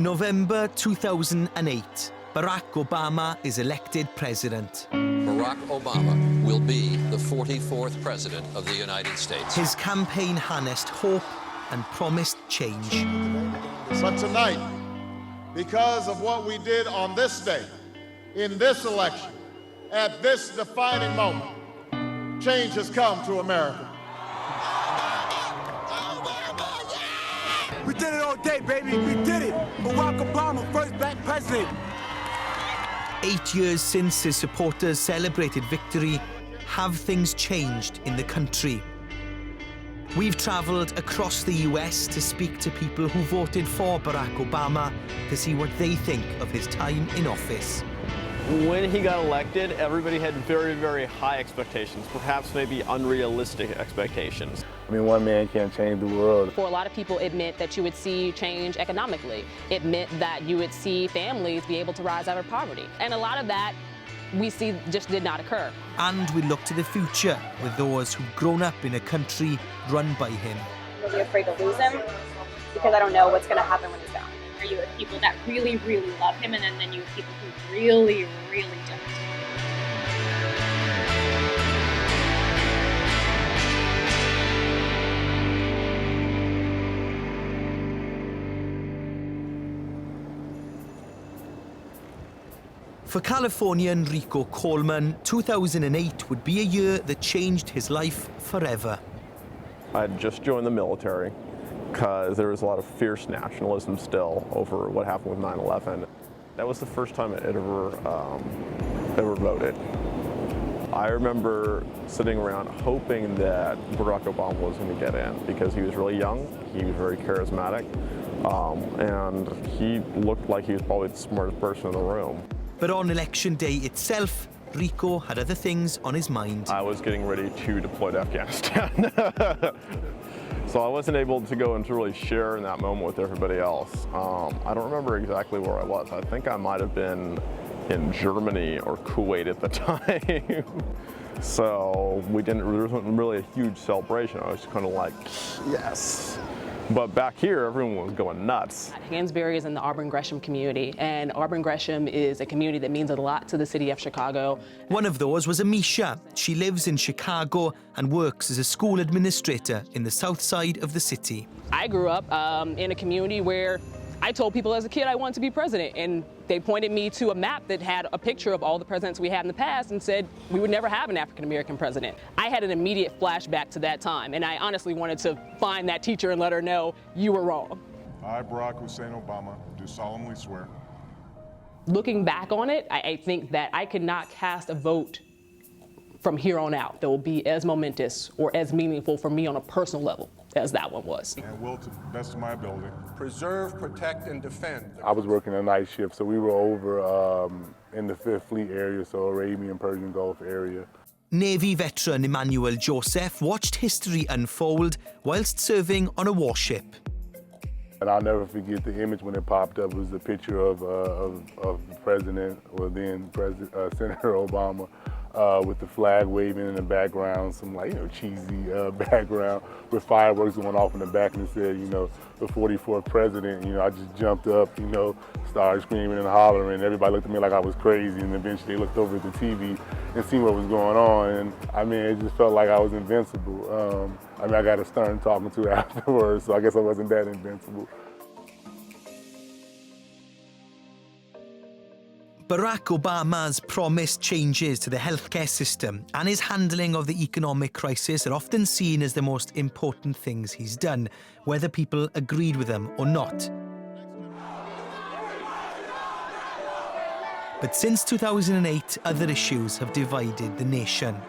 November 2008, Barack Obama is elected president. Barack Obama will be the 44th president of the United States. His campaign harnessed hope and promised change. But tonight, because of what we did on this day, in this election, at this defining moment, change has come to America. We did it all day, baby. We did it. Barack Obama, first black president. 8 years since his supporters celebrated victory, have things changed in the country? We've travelled across the US to speak to people who voted for Barack Obama to see what they think of his time in office. When he got elected, everybody had very, very high expectations, perhaps maybe unrealistic expectations. I mean, one man can't change the world. For a lot of people, it meant that you would see change economically. It meant that you would see families be able to rise out of poverty. And a lot of that we see just did not occur. And we look to the future with those who've grown up in a country run by him. I'll be afraid to lose him because I don't know what's going to happen when he's gone. Are you have people that really, really love him, and then you have people who really, really don't? For Californian Rico Coleman, 2008 would be a year that changed his life forever. I had just joined the military because there was a lot of fierce nationalism still over what happened with 9/11. That was the first time I had ever voted. I remember sitting around hoping that Barack Obama was going to get in because he was really young, he was very charismatic, and he looked like he was probably the smartest person in the room. But on election day itself, Rico had other things on his mind. I was getting ready to deploy to Afghanistan. So I wasn't able to go and to really share in that moment with everybody else. I don't remember exactly where I was. I think I might have been in Germany or Kuwait at the time. So there wasn't really a huge celebration. I was kind of like, yes. But back here, everyone was going nuts. Hansberry is in the Auburn-Gresham community, and Auburn-Gresham is a community that means a lot to the city of Chicago. One of those was Amisha. She lives in Chicago and works as a school administrator in the south side of the city. I grew up in a community where I told people as a kid I wanted to be president, and they pointed me to a map that had a picture of all the presidents we had in the past and said we would never have an African-American president. I had an immediate flashback to that time, and I honestly wanted to find that teacher and let her know you were wrong. I, Barack Hussein Obama, do solemnly swear. Looking back on it, I think that I could not cast a vote from here on out that will be as momentous or as meaningful for me on a personal level as that one was. And will, to the best of my ability, preserve, protect, and defend. I was working a night shift, so we were over in the Fifth Fleet area, so Arabian, Persian Gulf area. Navy veteran Emmanuel Joseph watched history unfold whilst serving on a warship. And I'll never forget the image when it popped up. It was a picture of the president, or then Senator Obama, with the flag waving in the background, some cheesy background with fireworks going off in the back, and it said, the 44th president. I just jumped up, started screaming and hollering. Everybody looked at me like I was crazy, and eventually they looked over at the TV and seen what was going on. And I mean, it just felt like I was invincible. I got a stern talking to afterwards, so I guess I wasn't that invincible. Barack Obama's promised changes to the healthcare system and his handling of the economic crisis are often seen as the most important things he's done, whether people agreed with him or not. But since 2008, other issues have divided the nation.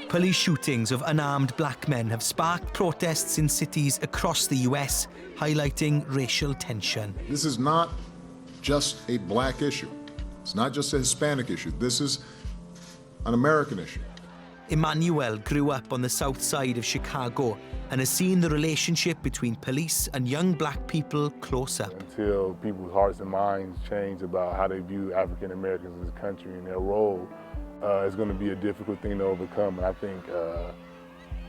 Police shootings of unarmed black men have sparked protests in cities across the US, highlighting racial tension. this is not just a black issue. It's not just a Hispanic issue. This is an American issue. Emmanuel grew up on the south side of Chicago and has seen the relationship between police and young black people close up. Until people's hearts and minds change about how they view African Americans in this country and their role, it's going to be a difficult thing to overcome. And I think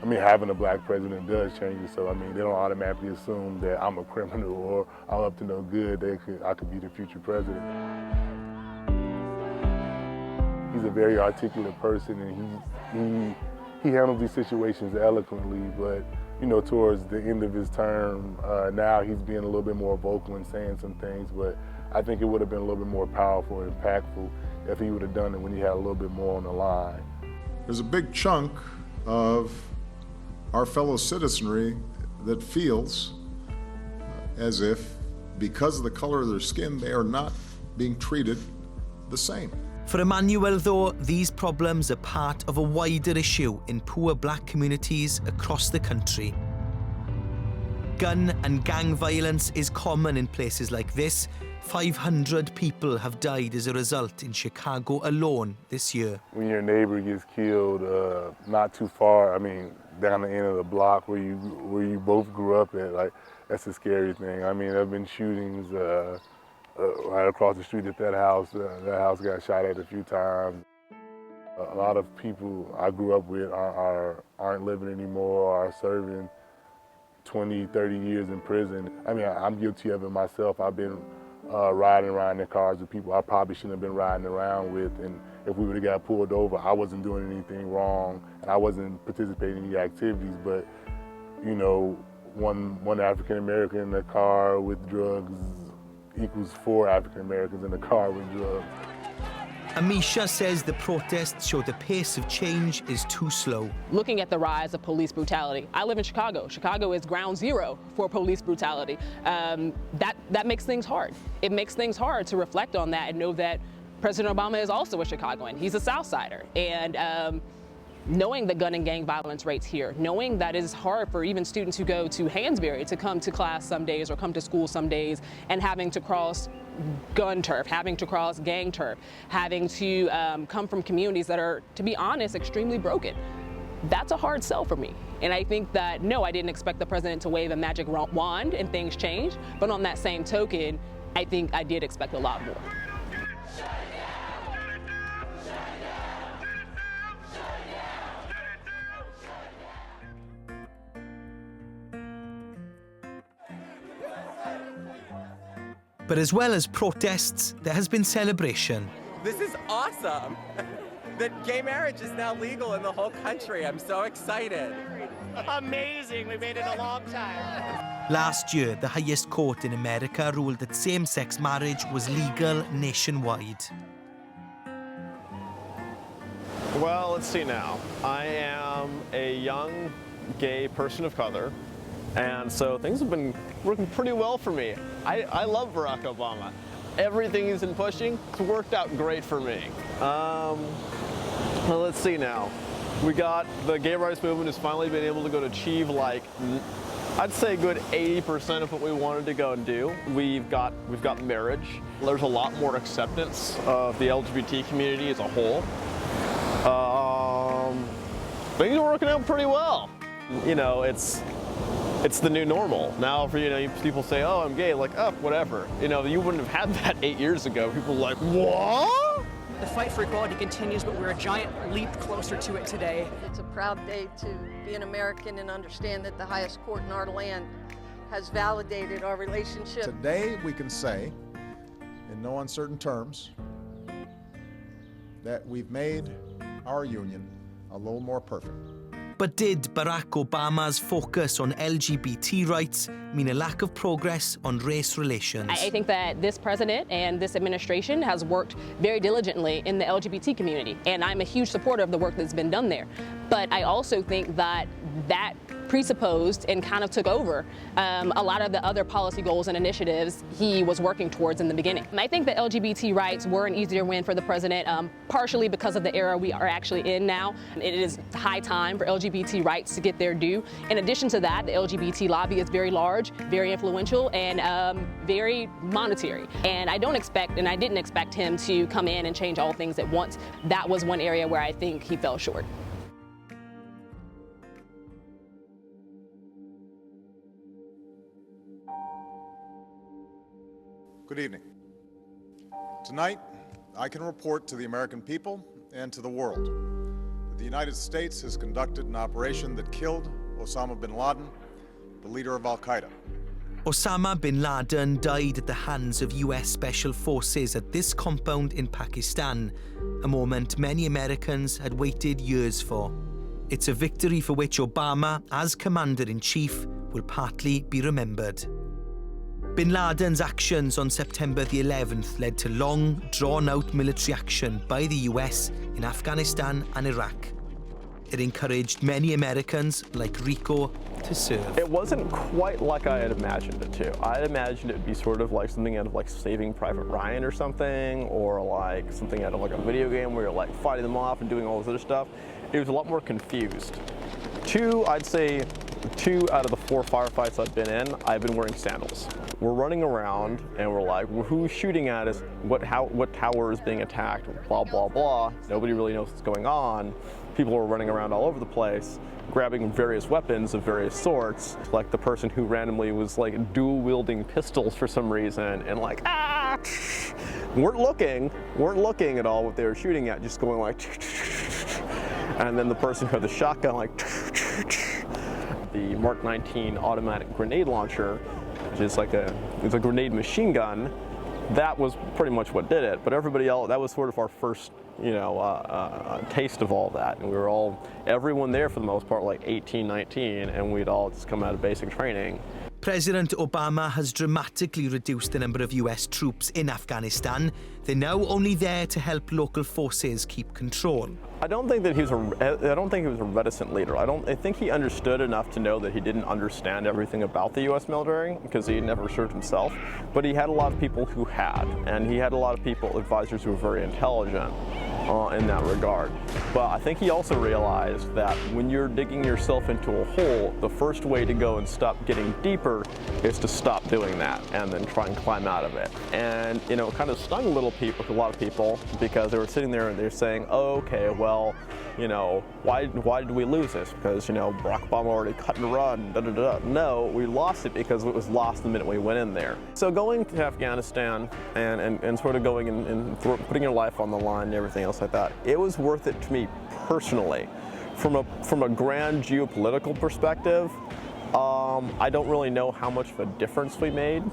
I mean, having a black president does change it. So, I mean, they don't automatically assume that I'm a criminal or I'm up to no good. I could be the future president. He's a very articulate person, and he handles these situations eloquently. But, you know, towards the end of his term, now he's being a little bit more vocal and saying some things. But I think it would have been a little bit more powerful and impactful if he would have done it when he had a little bit more on the line. There's a big chunk of our fellow citizenry that feels as if, because of the color of their skin, they are not being treated the same. For Emmanuel, though, these problems are part of a wider issue in poor black communities across the country. Gun and gang violence is common in places like this. 500 people have died as a result in Chicago alone this year. When your neighbor gets killed not too far, I mean, down the end of the block where you both grew up at, like, that's a scary thing. I mean, there have been shootings right across the street at that house. That house got shot at a few times. A lot of people I grew up with aren't living anymore, are serving 20, 30 years in prison. I mean, I'm guilty of it myself. I've been riding around in cars with people I probably shouldn't have been riding around with, and if we would have got pulled over, I wasn't doing anything wrong, and I wasn't participating in any activities, but, you know, one African American in the car with drugs equals 4 African Americans in the car with drugs. Amisha says the protests show the pace of change is too slow. Looking at the rise of police brutality, I live in Chicago. Chicago is ground zero for police brutality. That makes things hard. It makes things hard to reflect on that and know that President Obama is also a Chicagoan. He's a South Sider. And knowing the gun and gang violence rates here, knowing that it is hard for even students who go to Hansberry to come to class some days or come to school some days, and having to cross gun turf, having to cross gang turf, having to come from communities that are, to be honest, extremely broken. That's a hard sell for me. And I think that, no, I didn't expect the president to wave a magic wand and things change, but on that same token, I think I did expect a lot more. But as well as protests, there has been celebration. This is awesome! That gay marriage is now legal in the whole country. I'm so excited. Amazing, we made it a long time. Last year, the highest court in America ruled that same-sex marriage was legal nationwide. Well, let's see now. I am a young gay person of color, and so things have been working pretty well for me. I love Barack Obama. Everything he's been pushing, it's worked out great for me. Well, let's see now. We got the gay rights movement has finally been able to go to achieve, like, I'd say a good 80% of what we wanted to go and do. We've got marriage. There's a lot more acceptance of the LGBT community as a whole. Things are working out pretty well. You know, it's the new normal. Now, for, you know, people say, oh, I'm gay, like, oh, whatever. You know, you wouldn't have had that 8 years ago. People were like, what? The fight for equality continues, but we're a giant leap closer to it today. It's a proud day to be an American and understand that the highest court in our land has validated our relationship. Today, we can say, in no uncertain terms, that we've made our union a little more perfect. But did Barack Obama's focus on LGBT rights mean a lack of progress on race relations? I think that this president and this administration has worked very diligently in the LGBT community, and I'm a huge supporter of the work that's been done there. But I also think that that presupposed and kind of took over a lot of the other policy goals and initiatives he was working towards in the beginning. And I think that LGBT rights were an easier win for the president, partially because of the era we are actually in now. It is high time for LGBT rights to get their due. In addition to that, the LGBT lobby is very large, very influential, and very monetary. And I don't expect, and I didn't expect him to come in and change all things at once. That was one area where I think he fell short. Good evening. Tonight, I can report to the American people and to the world The United States has conducted an operation that killed Osama bin Laden, the leader of Al-Qaeda. Osama bin Laden died at the hands of US Special Forces at this compound in Pakistan, a moment many Americans had waited years for. It's a victory for which Obama, as Commander-in-Chief, will partly be remembered. Bin Laden's actions on September the 11th led to long, drawn-out military action by the US in Afghanistan and Iraq. It encouraged many Americans, like Rico, to serve. It wasn't quite like I had imagined it to. I had imagined it would be sort of like something out of like Saving Private Ryan or something, or like something out of like a video game where you're like fighting them off and doing all this other stuff. It was a lot more confused. I'd say 2 out of the 4 firefights I've been in, I've been wearing sandals. We're running around and we're like, well, who's shooting at us? What tower is being attacked? Blah, blah, blah. Nobody really knows what's going on. People are running around all over the place, grabbing various weapons of various sorts. Like the person who randomly was like dual wielding pistols for some reason and like, ah! weren't looking at all what they were shooting at, just going like, and then the person who had the shotgun like, the Mark 19 automatic grenade launcher, which is like it's a grenade machine gun. That was pretty much what did it. But everybody else, that was sort of our first, taste of all that. And we were everyone there for the most part, like 18, 19, and we'd all just come out of basic training. President Obama has dramatically reduced the number of US troops in Afghanistan. They're now only there to help local forces keep control. I don't think he was a reticent leader. I think he understood enough to know that he didn't understand everything about the US military because he never served himself. But he had a lot of people who had, and he had a lot of advisors who were very intelligent in that regard. But I think he also realized that when you're digging yourself into a hole, the first way to go and stop getting deeper is to stop doing that and then try and climb out of it. And it kind of stung a lot of people because they were sitting there and they're saying, oh, okay, well, why did we lose this? Because Barack Obama already cut and run. Da, da, da. No, we lost it because it was lost the minute we went in there. So going to Afghanistan and sort of going and putting your life on the line and everything else like that, it was worth it to me personally. From a grand geopolitical perspective, I don't really know how much of a difference we made.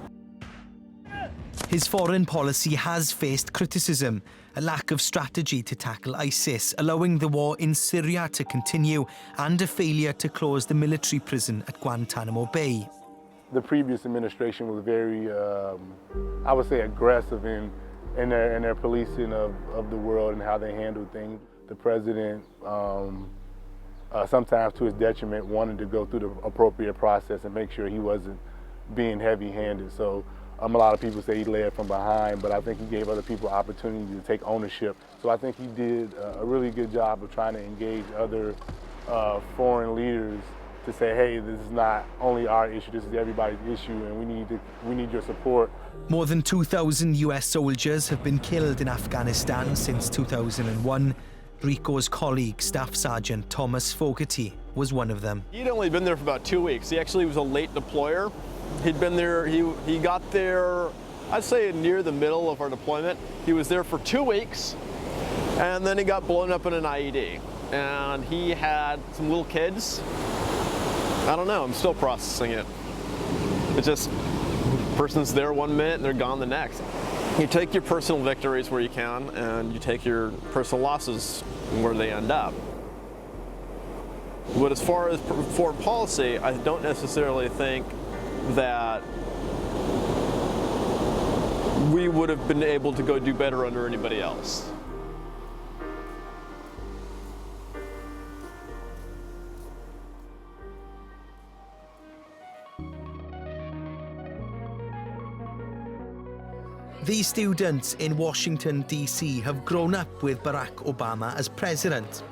His foreign policy has faced criticism, a lack of strategy to tackle ISIS, allowing the war in Syria to continue, and a failure to close the military prison at Guantanamo Bay. The previous administration was very, I would say, aggressive in their policing of the world and how they handled things. The president, sometimes to his detriment, wanted to go through the appropriate process and make sure he wasn't being heavy-handed. So a lot of people say he led from behind, but I think he gave other people opportunity to take ownership. So I think he did a really good job of trying to engage other foreign leaders to say, hey, this is not only our issue, this is everybody's issue, and we need your support. More than 2,000 US soldiers have been killed in Afghanistan since 2001. Rico's colleague, Staff Sergeant Thomas Fogarty, was one of them. He'd only been there for about 2 weeks. He actually was a late deployer. He'd been there, he got there, I'd say near the middle of our deployment. He was there for 2 weeks, and then he got blown up in an IED. And he had some little kids. I don't know, I'm still processing it. It's just, person's there 1 minute and they're gone the next. You take your personal victories where you can, and you take your personal losses where they end up. But as far as foreign policy, I don't necessarily think that we would have been able to go do better under anybody else. These students in Washington, D.C. have grown up with Barack Obama as president.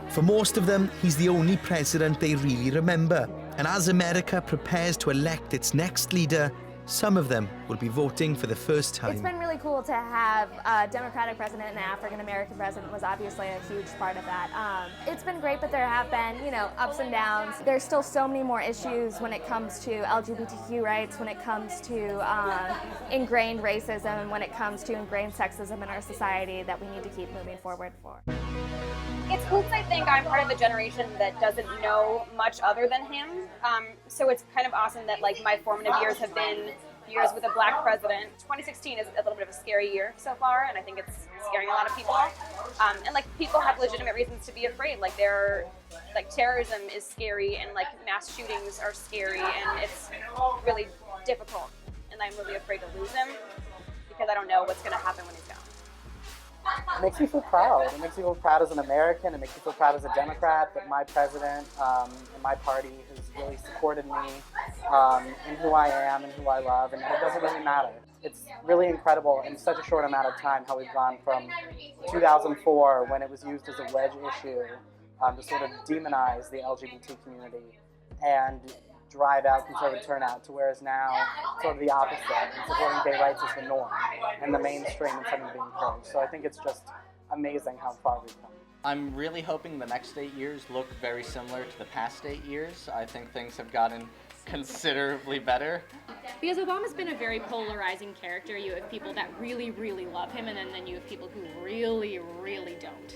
For most of them, he's the only president they really remember. And as America prepares to elect its next leader, some of them will be voting for the first time. It's been really cool to have a Democratic president and an African-American president was obviously a huge part of that. It's been great, but there have been, ups and downs. There's still so many more issues when it comes to LGBTQ rights, when it comes to ingrained racism, and when it comes to ingrained sexism in our society that we need to keep moving forward for. It's cool because I think I'm part of a generation that doesn't know much other than him. So it's kind of awesome that like my formative years have been years with a black president. 2016 is a little bit of a scary year so far, and I think it's scaring a lot of people. And like people have legitimate reasons to be afraid. Like terrorism is scary, and like mass shootings are scary, and it's really difficult. And I'm really afraid to lose him because I don't know what's going to happen when he's gone. It makes me feel proud. It makes me feel proud as an American. It makes me feel proud as a Democrat that my president and my party has really supported me in who I am and who I love, and it doesn't really matter. It's really incredible in such a short amount of time how we've gone from 2004, when it was used as a wedge issue, to sort of demonize the LGBT community and drive out conservative turnout, to whereas now sort of the opposite, and supporting gay rights is the norm and the mainstream instead of being purged. So I think it's just amazing how far we've come. I'm really hoping the next 8 years look very similar to the past 8 years. I think things have gotten considerably better. Because Obama's been a very polarizing character. You have people that really, really love him, and then you have people who really, really don't.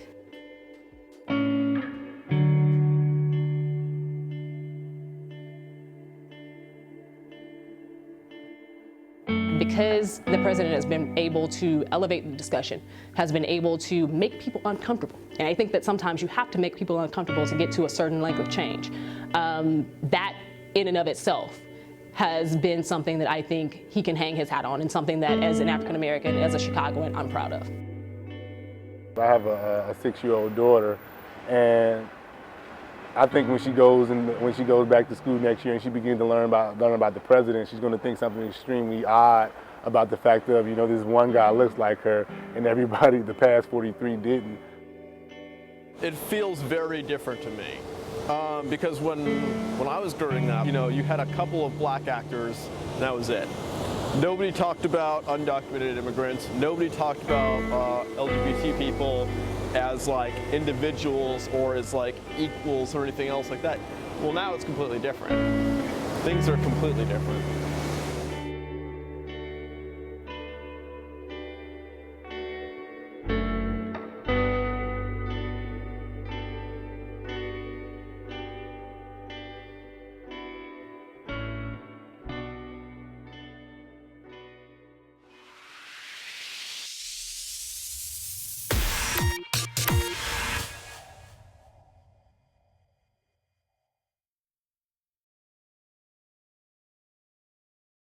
Because the president has been able to elevate the discussion, has been able to make people uncomfortable. And I think that sometimes you have to make people uncomfortable to get to a certain length of change. That in and of itself has been something that I think he can hang his hat on, and something that as an African American, as a Chicagoan, I'm proud of. I have a 6-year-old daughter, and I think when she goes back to school next year and she begins to learn about the president, she's going to think something extremely odd about the fact of, you know, this one guy looks like her and everybody the past 43 didn't. It feels very different to me because when I was growing up, you know, you had a couple of black actors and that was it. Nobody talked about undocumented immigrants. Nobody talked about LGBT people as like individuals or as like equals or anything else like that. Well, now it's completely different. Things are completely different.